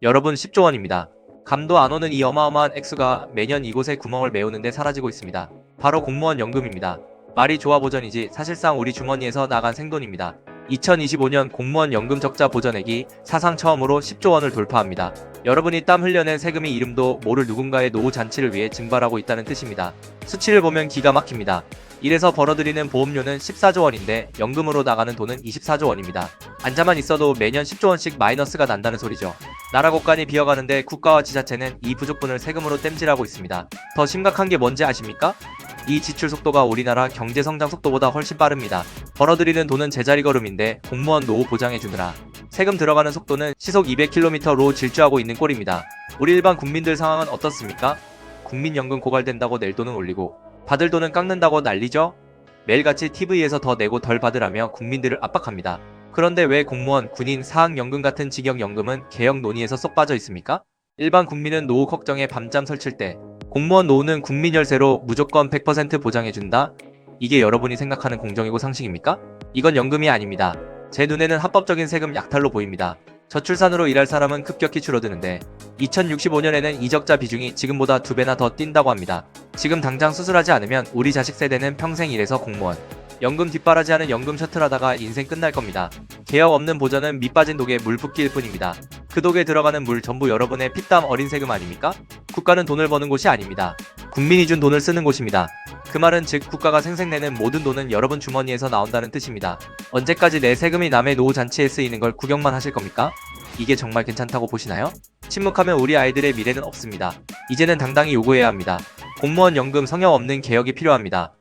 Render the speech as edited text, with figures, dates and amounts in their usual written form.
여러분 10조 원입니다. 감도 안 오는 이 어마어마한 액수가 매년 이곳의 구멍을 메우는데 사라지고 있습니다. 바로 공무원 연금입니다. 말이 좋아 보전이지 사실상 우리 주머니에서 나간 생돈입니다. 2025년 공무원 연금 적자 보전액이 사상 처음으로 10조 원을 돌파합니다. 여러분이 땀 흘려낸 세금이 이름도 모를 누군가의 노후 잔치를 위해 증발하고 있다는 뜻입니다. 수치를 보면 기가 막힙니다. 이래서 벌어들이는 보험료는 14조 원인데 연금으로 나가는 돈은 24조 원입니다. 앉아만 있어도 매년 10조 원씩 마이너스가 난다는 소리죠. 나라 곳간이 비어가는데 국가와 지자체는 이 부족분을 세금으로 땜질하고 있습니다. 더 심각한 게 뭔지 아십니까? 이 지출 속도가 우리나라 경제 성장 속도보다 훨씬 빠릅니다. 벌어들이는 돈은 제자리 걸음인데 공무원 노후 보장해주느라 세금 들어가는 속도는 시속 200km로 질주하고 있는 꼴입니다. 우리 일반 국민들 상황은 어떻습니까? 국민연금 고갈된다고 낼 돈은 올리고 받을 돈은 깎는다고 난리죠? 매일같이 TV에서 더 내고 덜 받으라며 국민들을 압박합니다. 그런데 왜 공무원, 군인, 사학연금 같은 직역연금은 개혁 논의에서 쏙 빠져 있습니까? 일반 국민은 노후 걱정에 밤잠 설칠 때 공무원 노후는 국민열세로 무조건 100% 보장해준다? 이게 여러분이 생각하는 공정이고 상식입니까? 이건 연금이 아닙니다. 제 눈에는 합법적인 세금 약탈로 보입니다. 저출산으로 일할 사람은 급격히 줄어드는데 2065년에는 이적자 비중이 지금보다 2배나 더 뛴다고 합니다. 지금 당장 수술하지 않으면 우리 자식 세대는 평생 일해서 공무원, 연금 뒷바라지하는 연금 셔틀하다가 인생 끝날 겁니다. 개혁 없는 보전은 밑빠진 독에 물 붓기일 뿐입니다. 그 독에 들어가는 물 전부 여러분의 피땀 어린 세금 아닙니까? 국가는 돈을 버는 곳이 아닙니다. 국민이 준 돈을 쓰는 곳입니다. 그 말은 즉 국가가 생색내는 모든 돈은 여러분 주머니에서 나온다는 뜻입니다. 언제까지 내 세금이 남의 노후 잔치에 쓰이는 걸 구경만 하실 겁니까? 이게 정말 괜찮다고 보시나요? 침묵하면 우리 아이들의 미래는 없습니다. 이제는 당당히 요구해야 합니다. 공무원 연금 성역 없는 개혁이 필요합니다.